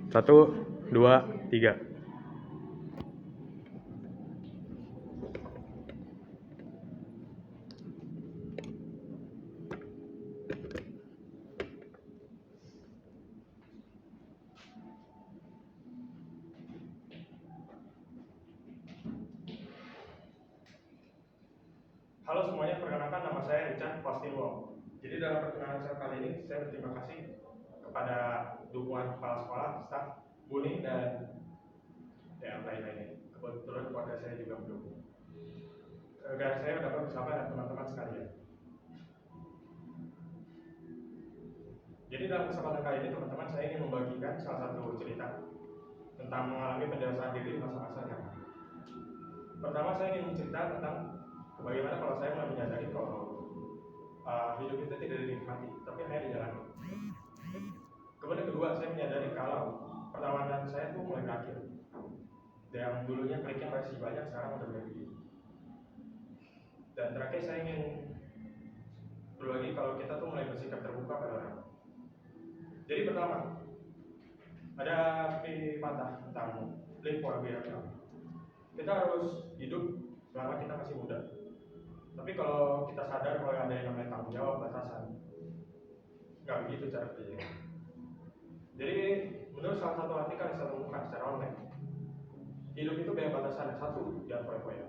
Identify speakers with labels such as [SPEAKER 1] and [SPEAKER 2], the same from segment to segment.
[SPEAKER 1] 1, 2, 3.
[SPEAKER 2] Halo semuanya, perkenalkan nama saya Richard Pastinwo. Jadi dalam perkenalan saya kali ini, saya berterima kasih kepada dukungan kepala sekolah, staf, Buni, dan lain-lainnya. Kebetulan keluarga saya juga mendukung. Agar saya dapat bersama dengan teman-teman sekalian. Jadi dalam kesempatan kali ini, teman-teman, saya ingin membagikan salah satu cerita tentang mengalami pendewasaan diri di masa-masa yang lalu. Pertama, saya ingin mencerita tentang bagaimana kalau saya mulai menyadari kalau hidup itu tidak dinikmati, tapi hanya dijalani. Kemudian kedua, saya menyadari kalau perlawanan saya tuh mulai berakhir. Yang dulunya kliknya masih banyak, sekarang udah berbeda. Dan terakhir saya ingin berbagi kalau kita tuh mulai bersikap terbuka pada orang. Jadi pertama, ada pepatah tentang live for a better life. Kita harus hidup selama kita masih muda. Tapi kalau kita sadar kalau ada yang namanya tanggung jawab, batasan, nggak begitu cara kerjanya. Jadi menurut salah satu artikel yang saya temukan secara online, hidup itu banyak batasan. Satu, jangan foya-foya.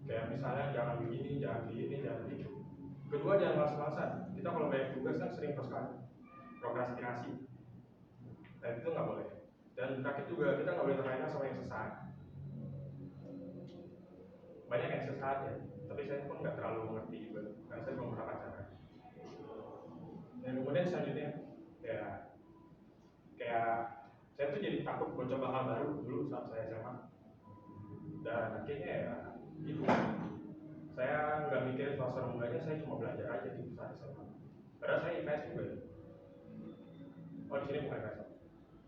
[SPEAKER 2] Kayak misalnya jangan begini, jangan begini, jangan begitu. Kedua, jangan malas-malasan. Kita kalau banyak tugas kan sering prokrastinasi. Dan itu nggak boleh. Dan terakhir juga kita nggak boleh terlena sama yang sesat. Banyak yang sesat ya, tapi saya pun nggak terlalu mengerti juga, karena saya belum pernah pacaran. Dan kemudian selanjutnya, kayak saya tuh jadi takut buat coba hal baru dulu saat saya SMA. Dan akhirnya ya gitu. Saya nggak mikirin suasana mudanya, saya cuma belajar aja di saat SMA. Padahal saya IPS juga. Oh, di sini bukan IPS.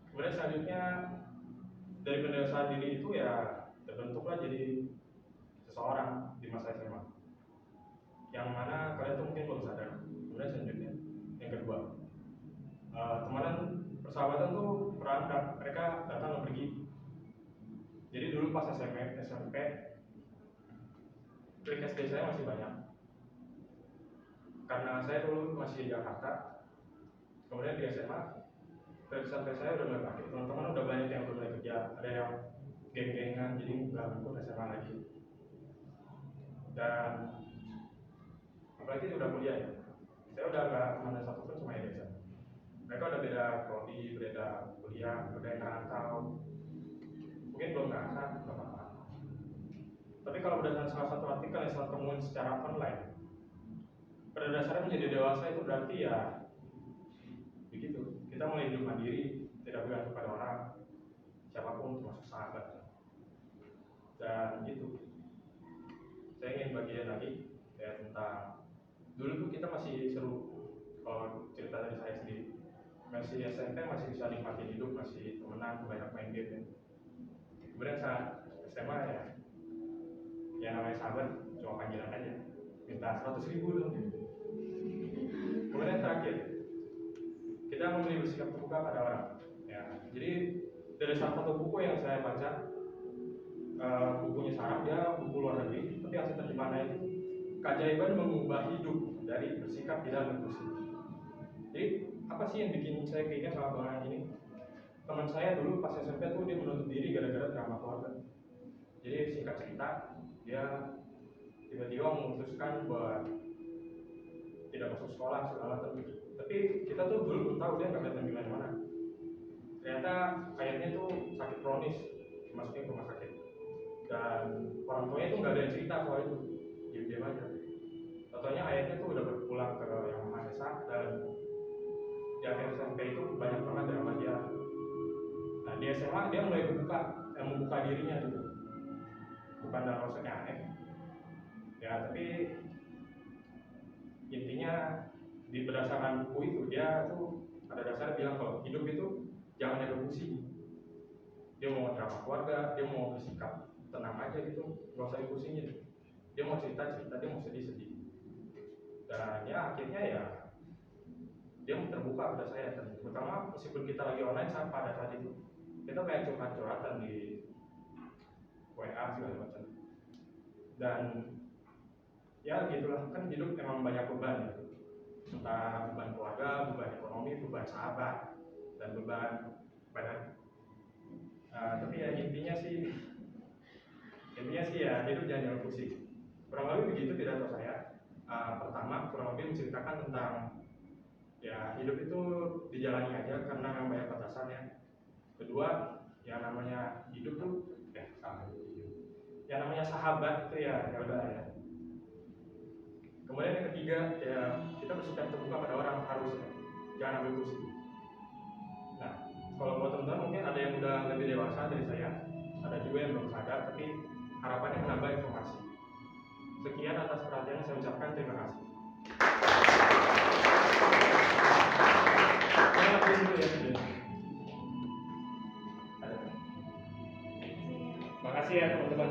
[SPEAKER 2] Kemudian selanjutnya dari pendewasaan diri itu ya terbentuklah jadi seseorang di masa SMA. Yang mana kalian tuh mungkin belum sadar. Kemudian selanjutnya yang kedua, temanan persahabatan tuh merangkak, mereka datang dan pergi. Jadi dulu pas SMP, klik SD saya masih banyak. Karena saya dulu masih di Jakarta. Kemudian di SMA, sampai saya udah mulai pakai, teman-teman udah banyak yang udah mulai kerja, ada yang geng-gengan, jadi nggak ngikut SMA lagi. Dan apalagi udah kuliah ya, saya udah nggak kemana satu pun cuma SMA. Mereka udah beda prodi, beda kuliah, udah yang ngerantau, mungkin belum ngangkat, nggak apa-apa. Tapi kalau berdasarkan salah satu artikel yang saya temuin secara online, pada dasarnya menjadi dewasa itu berarti ya begitu, kita mulai hidup mandiri, tidak bergantung pada orang, siapapun termasuk sahabat. Dan gitu, saya ingin bagian lagi kayak tentang dulu tuh kita masih seru. Kalau cerita dari saya sendiri, masih SMP masih bisa nikmatin hidup, masih temenan, banyak main game ya. Kemudian saat SMA ya namanya sahabat cuma panggilan aja, minta 100.000 dong. Kemudian terakhir, kita memilih bersikap terbuka pada orang ya. Jadi dari salah satu buku yang saya baca, bukunya Sarah, dia buku luar negeri, tapi hasil terjemahannya itu keajaiban mengubah hidup dari bersikap tidak berdiskusi. Jadi apa sih yang bikin saya keinget sama bahan ini? Teman saya dulu pas SMP tuh dia menutup diri gara-gara drama keluarga. Jadi singkat cerita, dia tiba-tiba memutuskan buat tidak masuk sekolah segala macam. Tapi kita tuh dulu belum tahu dia nggak kelihatan gimana. Ternyata ayahnya tuh sakit kronis, dimasukin ke rumah sakit. Dan orang tuanya tuh nggak ada yang cerita soal itu, diam-diam aja. Contohnya ayahnya tuh udah berpulang ke Yang Maha Esa, dan di akhir SMP itu banyak banget drama dia. Nah di SMA dia mulai membuka dirinya gitu, bukan dalam maksudnya aneh ya, tapi intinya di berdasarkan buku itu dia tuh pada dasarnya bilang kalau hidup itu jangan ada pusing. Dia mau drama keluarga, dia mau bersikap tenang aja gitu, nggak usah dipusingin. Dia mau cerita, dia mau sedih. Dan ya akhirnya ya dia terbuka pada saya, dan terutama meskipun kita lagi online pada saat itu kita kayak curhat-curhatan di WA segala macam. Dan ya gitulah, kan hidup emang banyak beban ya, entah beban keluarga, beban ekonomi, beban sahabat, dan beban badan. Tapi ya intinya sih ya hidup jangan pusing. Kurang lebih begitu pidato saya. Pertama, kurang lebih menceritakan tentang ya hidup itu dijalani aja karena memang banyak batasannya. Kedua, yang namanya hidup tuh yang namanya sahabat itu ya udah ya. Kemudian yang ketiga, ya kita bersikap terbuka pada orang, harus ya, jangan ambil pusing. Nah, kalau buat teman-teman mungkin ada yang udah lebih dewasa dari saya, ada juga yang belum sadar, tapi harapannya menambah informasi. Sekian atas perhatiannya, saya ucapkan terima kasih. Saya habis dulu ya. Terima kasih ya teman-teman.